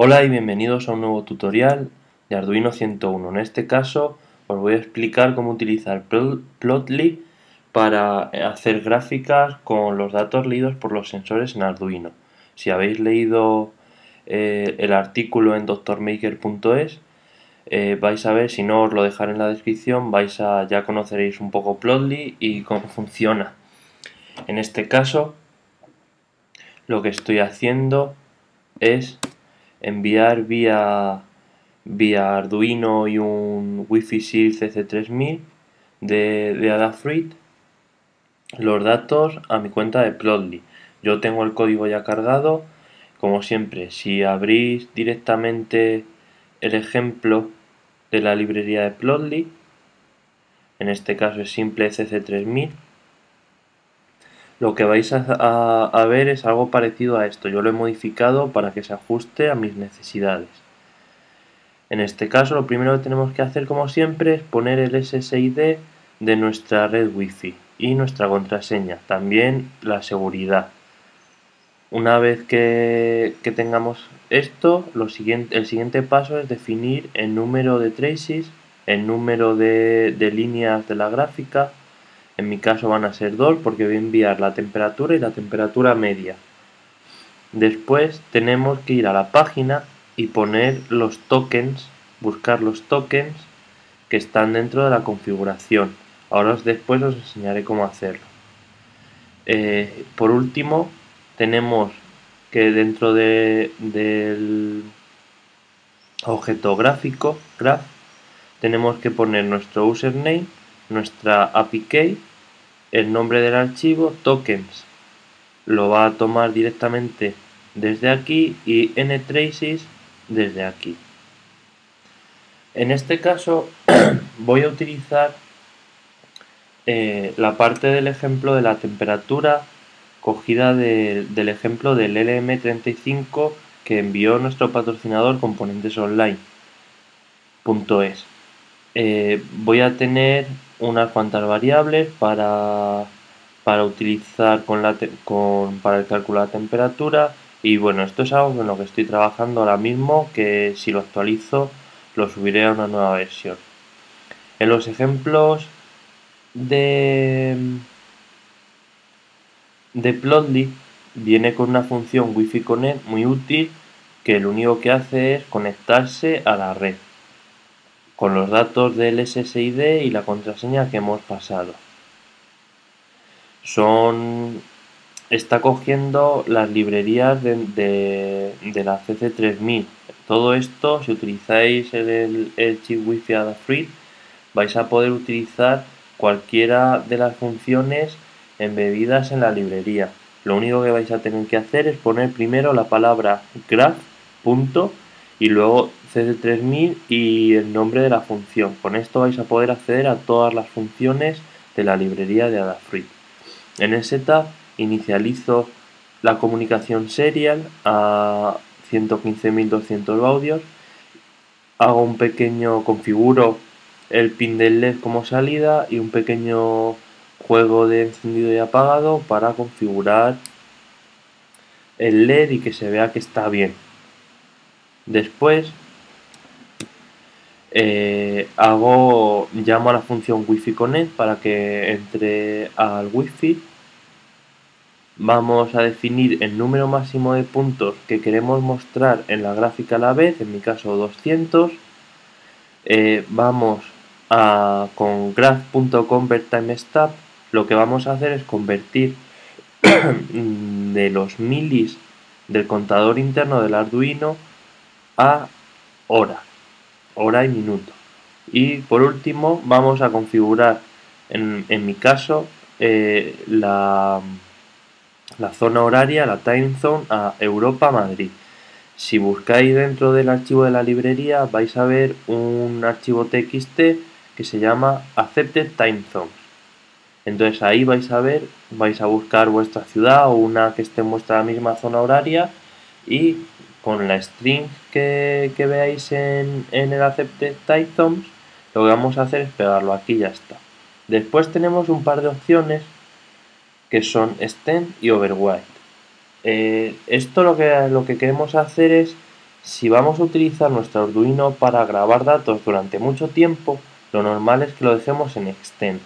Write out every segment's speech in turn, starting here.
Hola y bienvenidos a un nuevo tutorial de Arduino 101. En este caso os voy a explicar cómo utilizar Plotly para hacer gráficas con los datos leídos por los sensores en Arduino. Si habéis leído el artículo en drmaker.es, vais a ver, si no os lo dejaré en la descripción, ya conoceréis un poco Plotly y cómo funciona. En este caso lo que estoy haciendo es enviar vía Arduino y un Wi-Fi Shield CC3000 de Adafruit los datos a mi cuenta de Plotly. Yo tengo el código ya cargado. Como siempre, si abrís directamente el ejemplo de la librería de Plotly, en este caso es simple CC3000, lo que vais a ver es algo parecido a esto. Yo lo he modificado para que se ajuste a mis necesidades. En este caso, lo primero que tenemos que hacer, como siempre, es poner el SSID de nuestra red Wi-Fi y nuestra contraseña, también la seguridad. Una vez que tengamos esto, el siguiente paso es definir el número de traces, el número de líneas de la gráfica. En mi caso van a ser 2 porque voy a enviar la temperatura y la temperatura media. Después tenemos que ir a la página y poner los tokens, buscar los tokens que están dentro de la configuración. Ahora después os enseñaré cómo hacerlo. Por último, tenemos que dentro del objeto gráfico, graph, tenemos que poner nuestro username, nuestra API key, el nombre del archivo, tokens. Lo va a tomar directamente desde aquí y ntraces desde aquí. En este caso voy a utilizar la parte del ejemplo de la temperatura cogida del ejemplo del LM35 que envió nuestro patrocinador componentesonline.es. Voy a tener unas cuantas variables para utilizar para el cálculo de la temperatura, y bueno, esto es algo en lo que estoy trabajando ahora mismo, que si lo actualizo lo subiré a una nueva versión. En los ejemplos de Plotly viene con una función Wi-Fi Connect muy útil, que lo único que hace es conectarse a la red con los datos del SSID y la contraseña que hemos pasado. Está cogiendo las librerías de la CC3000. Todo esto, si utilizáis el chip Wi-Fi Adafruit, vais a poder utilizar cualquiera de las funciones embebidas en la librería. Lo único que vais a tener que hacer es poner primero la palabra graph, punto, y luego CC3000 y el nombre de la función. Con esto vais a poder acceder a todas las funciones de la librería de Adafruit. En el setup inicializo la comunicación serial a 115.200 baudios, configuro el pin del LED como salida y un pequeño juego de encendido y apagado para configurar el LED y que se vea que está bien. Después llamo a la función Wi-Fi Connect para que entre al Wi-Fi. Vamos a definir el número máximo de puntos que queremos mostrar en la gráfica a la vez, en mi caso 200. Con graph.convertTimesTab, lo que vamos a hacer es convertir de los milis del contador interno del Arduino a hora y minuto. Y por último vamos a configurar en mi caso la zona horaria, la time zone, a Europa-Madrid. Si buscáis dentro del archivo de la librería vais a ver un archivo txt que se llama Accepted Time Zones. Entonces ahí vais a buscar vuestra ciudad o una que esté en vuestra misma zona horaria, y con la string que veáis en el Accepted Time Zones, lo que vamos a hacer es pegarlo aquí y ya está. Después tenemos un par de opciones que son Extend y Override. Esto lo que queremos hacer es Si vamos a utilizar nuestro Arduino para grabar datos durante mucho tiempo, lo normal es que lo dejemos en extend.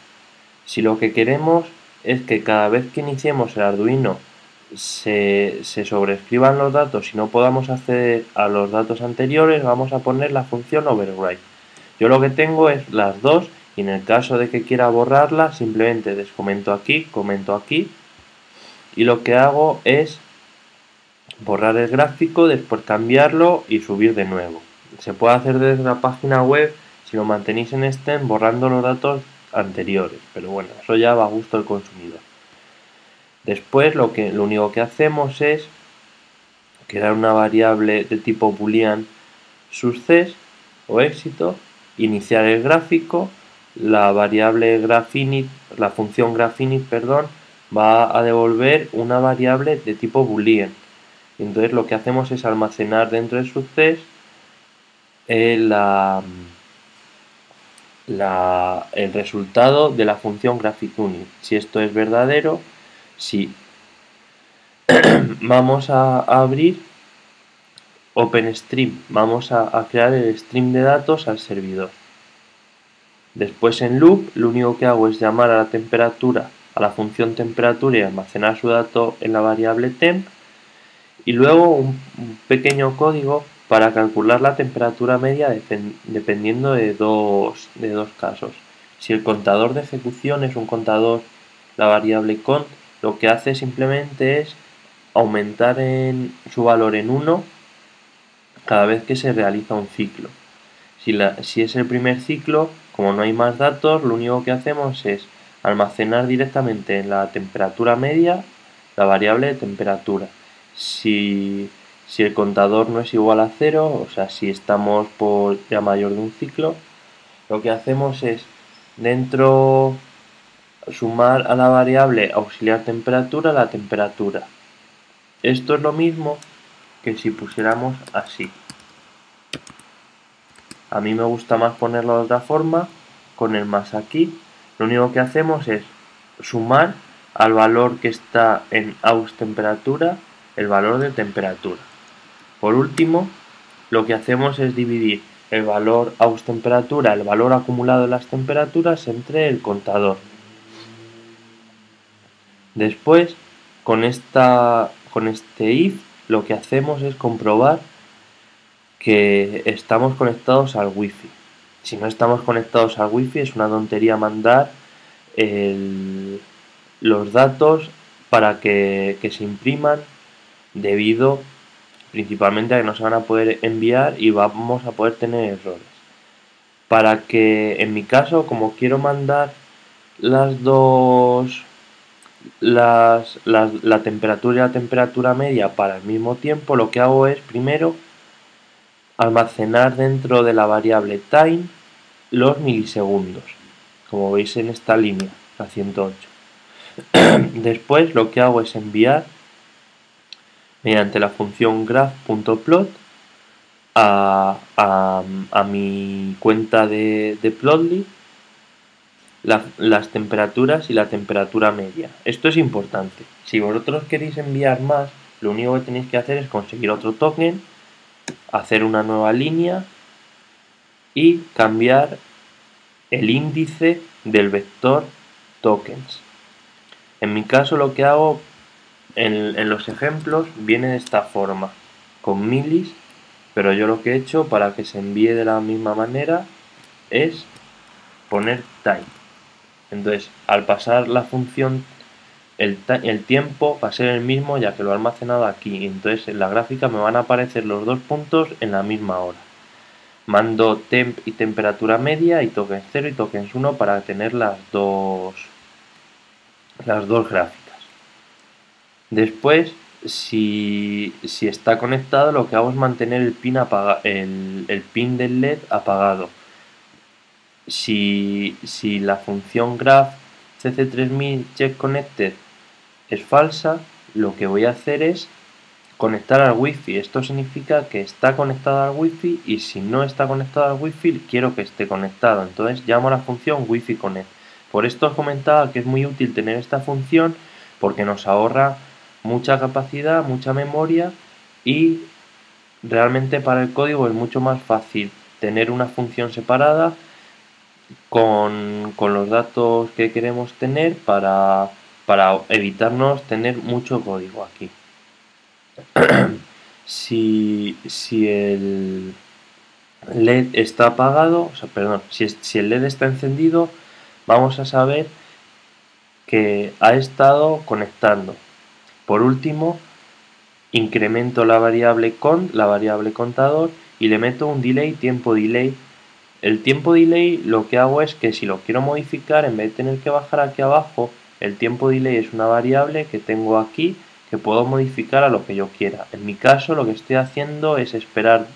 Si lo que queremos es que cada vez que iniciemos el Arduino se sobrescriban los datos y no podamos acceder a los datos anteriores, vamos a poner la función override. Yo lo que tengo es las dos y en el caso de que quiera borrarla simplemente descomento aquí, comento aquí y lo que hago es borrar el gráfico, después cambiarlo y subir de nuevo. Se puede hacer desde la página web si lo mantenéis en extend borrando los datos anteriores, pero bueno, eso ya va a gusto del consumidor. Después lo único que hacemos es crear una variable de tipo boolean success o éxito, iniciar el gráfico, la variable graphinit, la función graphinit, perdón, va a devolver una variable de tipo boolean. Entonces lo que hacemos es almacenar dentro de success el resultado de la función graphic_unit. Si esto es verdadero, si vamos a abrir OpenStream, vamos a crear el stream de datos al servidor. Después en loop lo único que hago es llamar a la temperatura, a la función temperatura y almacenar su dato en la variable temp y luego un pequeño código para calcular la temperatura media dependiendo de dos casos. Si el contador de ejecución es un contador, la variable cont, lo que hace simplemente es aumentar su valor en 1 cada vez que se realiza un ciclo. Si es el primer ciclo, como no hay más datos, lo único que hacemos es almacenar directamente en la temperatura media la variable de temperatura. Si el contador no es igual a 0, o sea, si estamos por ya mayor de un ciclo, lo que hacemos es dentro sumar a la variable auxiliar temperatura la temperatura. Esto es lo mismo que si pusiéramos así. A mí me gusta más ponerlo de otra forma, con el más aquí. Lo único que hacemos es sumar al valor que está en aux temperatura el valor de temperatura. Por último, lo que hacemos es dividir el valor aux temperatura, el valor acumulado de las temperaturas, entre el contador. Después, con este if, lo que hacemos es comprobar que estamos conectados al wifi. Si no estamos conectados al wifi es una tontería mandar los datos para que se impriman, debido principalmente a que no se van a poder enviar y vamos a poder tener errores. Para que, en mi caso, como quiero mandar las dos, la temperatura y la temperatura media para el mismo tiempo, lo que hago es primero almacenar dentro de la variable time los milisegundos, como veis en esta línea, la 108. Después lo que hago es enviar mediante la función graph.plot a mi cuenta de Plotly las temperaturas y la temperatura media. Esto es importante. Si vosotros queréis enviar más, lo único que tenéis que hacer es conseguir otro token, hacer una nueva línea y cambiar el índice del vector tokens. En mi caso lo que hago en los ejemplos viene de esta forma, con milis, pero yo lo que he hecho para que se envíe de la misma manera es poner time. Entonces, al pasar la función, el tiempo va a ser el mismo, ya que lo he almacenado aquí. Entonces en la gráfica me van a aparecer los dos puntos en la misma hora. Mando temp y temperatura media y tokens 0 y tokens 1 para tener las dos gráficas. Después, si está conectado, lo que hago es mantener el pin del LED apagado. Si la función graph cc3000 check connected es falsa, lo que voy a hacer es conectar al wifi. Esto significa que está conectado al wifi, y si no está conectado al wifi quiero que esté conectado. Entonces llamo a la función wifi connect. Por esto os comentaba que es muy útil tener esta función, porque nos ahorra mucha capacidad, mucha memoria, y realmente para el código es mucho más fácil tener una función separada con los datos que queremos tener para evitarnos tener mucho código aquí. Si el LED está apagado, o sea, perdón, si el LED está encendido, vamos a saber que ha estado conectando. Por último, incremento la variable cont, la variable contador, y le meto un delay, tiempo delay. El tiempo delay lo que hago es que si lo quiero modificar, en vez de tener que bajar aquí abajo, el tiempo delay es una variable que tengo aquí que puedo modificar a lo que yo quiera. En mi caso lo que estoy haciendo es esperar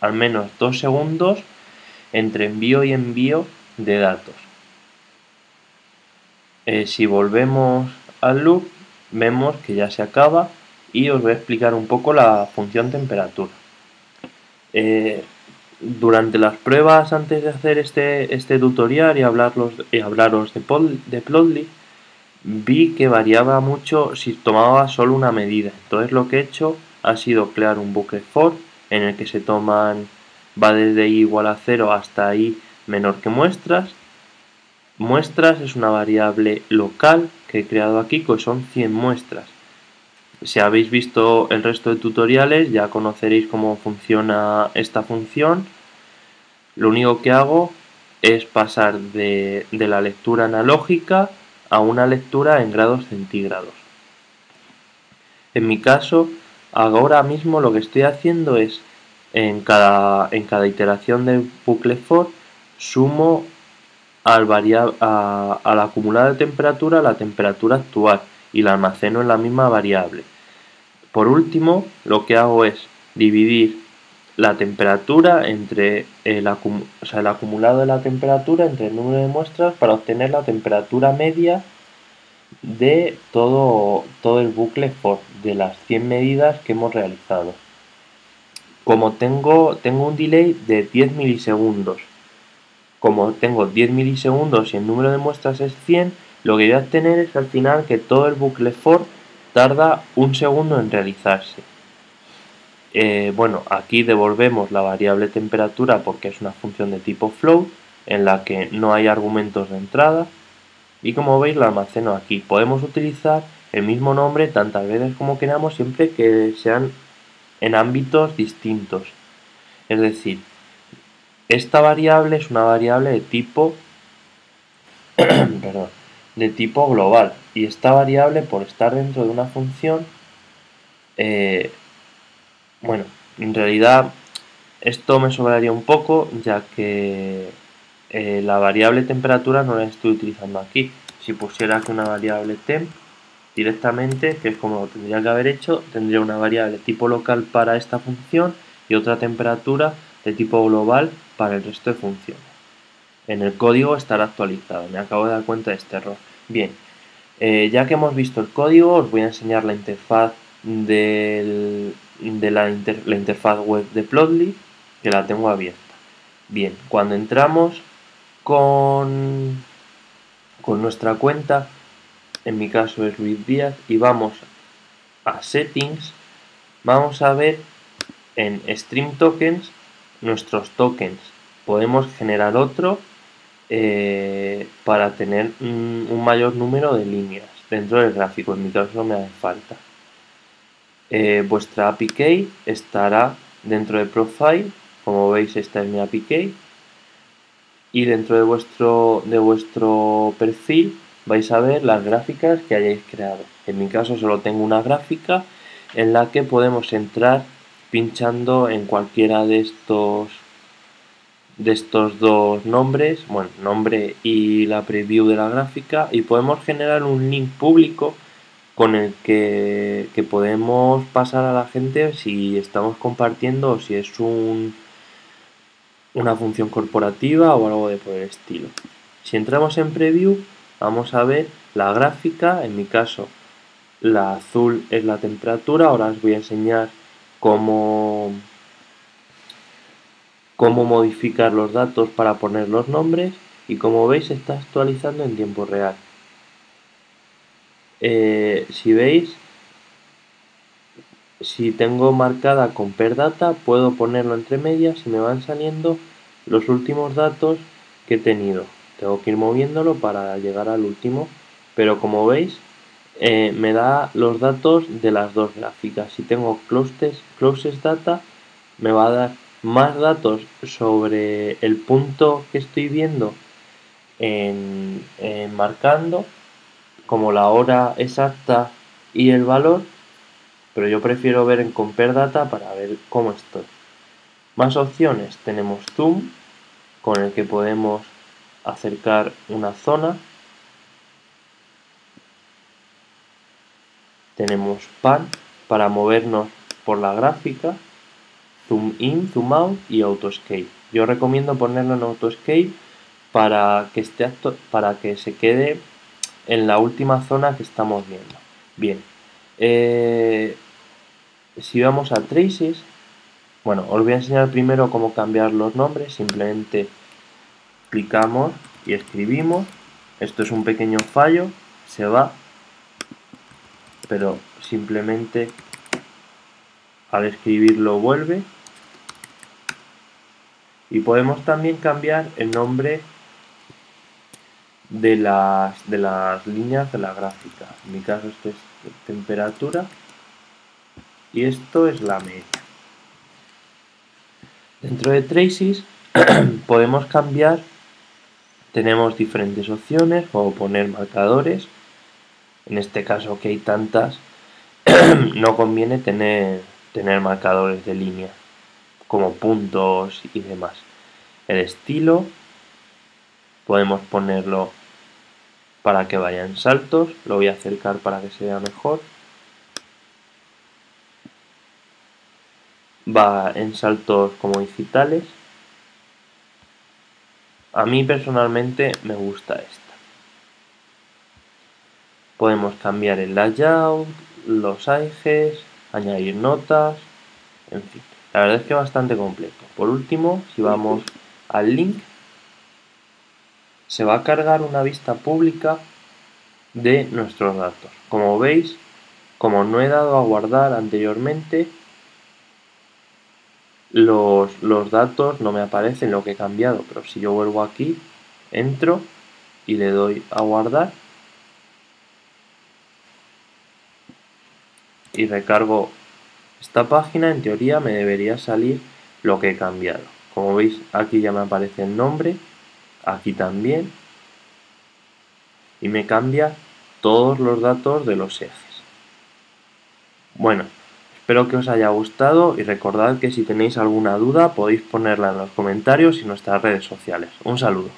al menos 2 segundos entre envío y envío de datos. Si volvemos al loop, vemos que ya se acaba y os voy a explicar un poco la función temperatura. Durante las pruebas, antes de hacer este tutorial y hablaros de Plotly, vi que variaba mucho si tomaba solo una medida. Entonces lo que he hecho ha sido crear un bucle for en el que se toman, va desde i igual a 0 hasta i menor que muestras. Muestras es una variable local que he creado aquí, que son 100 muestras. Si habéis visto el resto de tutoriales ya conoceréis cómo funciona esta función. Lo único que hago es pasar de la lectura analógica a una lectura en grados centígrados. En mi caso, ahora mismo lo que estoy haciendo es en cada iteración del bucle for sumo al acumulado de temperatura la temperatura actual y la almaceno en la misma variable. Por último, lo que hago es dividir la temperatura entre el acumulado de la temperatura entre el número de muestras para obtener la temperatura media de todo el bucle for, de las 100 medidas que hemos realizado. Como tengo un delay de 10 milisegundos, como tengo 10 milisegundos y el número de muestras es 100, lo que voy a obtener es al final que todo el bucle for tarda 1 segundo en realizarse. Bueno, aquí devolvemos la variable temperatura porque es una función de tipo float en la que no hay argumentos de entrada y como veis la almaceno aquí. Podemos utilizar el mismo nombre tantas veces como queramos siempre que sean en ámbitos distintos. Es decir, esta variable es una variable de tipo perdón, de tipo global y esta variable por estar dentro de una función bueno, en realidad esto me sobraría un poco ya que la variable temperatura no la estoy utilizando aquí. Si pusiera aquí una variable temp directamente, que es como lo tendría que haber hecho, tendría una variable tipo local para esta función y otra temperatura de tipo global para el resto de funciones. En el código estará actualizado, me acabo de dar cuenta de este error. Bien, ya que hemos visto el código, os voy a enseñar la interfaz de la interfaz web de Plotly, que la tengo abierta. Bien, cuando entramos con nuestra cuenta, en mi caso es Luis Díaz, y vamos a Settings, vamos a ver en Stream Tokens nuestros tokens. Podemos generar otro para tener un mayor número de líneas dentro del gráfico, en mi caso no me hace falta. Vuestra API Key estará dentro de Profile, como veis esta es mi API Key, y dentro de vuestro perfil vais a ver las gráficas que hayáis creado. En mi caso solo tengo una gráfica en la que podemos entrar pinchando en cualquiera de estos dos nombres, bueno, nombre y la preview de la gráfica, y podemos generar un link público con el que podemos pasar a la gente si estamos compartiendo o si es una función corporativa o algo de por el estilo. Si entramos en preview vamos a ver la gráfica, en mi caso la azul es la temperatura. Ahora os voy a enseñar cómo modificar los datos para poner los nombres y como veis se está actualizando en tiempo real. Si veis si tengo marcada con per data, puedo ponerlo entre medias y me van saliendo los últimos datos que he tenido. Tengo que ir moviéndolo para llegar al último, pero como veis, me da los datos de las dos gráficas. Si tengo closest data, me va a dar más datos sobre el punto que estoy viendo en marcando, como la hora exacta y el valor, pero yo prefiero ver en compare data para ver cómo estoy. Más opciones, tenemos zoom, con el que podemos acercar una zona. Tenemos pan para movernos por la gráfica, zoom in, zoom out y autoscape. Yo recomiendo ponerlo en autoscape para que se quede en la última zona que estamos viendo. Bien, si vamos a traces, bueno, os voy a enseñar primero cómo cambiar los nombres. Simplemente clicamos y escribimos. Esto es un pequeño fallo, se va, pero simplemente al escribirlo vuelve. Y podemos también cambiar el nombre de las líneas de la gráfica. En mi caso esto es temperatura y esto es la media. Dentro de traces podemos cambiar, tenemos diferentes opciones, como poner marcadores. En este caso, que hay tantas, no conviene tener marcadores de línea, como puntos y demás. El estilo podemos ponerlo para que vaya en saltos, lo voy a acercar para que se vea mejor. Va en saltos como digitales. A mí personalmente me gusta esta. Podemos cambiar el layout, los ejes, añadir notas, en fin. La verdad es que es bastante completo. Por último, si vamos al link, se va a cargar una vista pública de nuestros datos. Como veis, como no he dado a guardar anteriormente, los datos no me aparecen lo que he cambiado, pero si yo vuelvo aquí, entro y le doy a guardar y recargo esta página, en teoría me debería salir lo que he cambiado. Como veis, aquí ya me aparece el nombre, aquí también, y me cambia todos los datos de los ejes. Bueno, espero que os haya gustado y recordad que si tenéis alguna duda podéis ponerla en los comentarios y en nuestras redes sociales. Un saludo.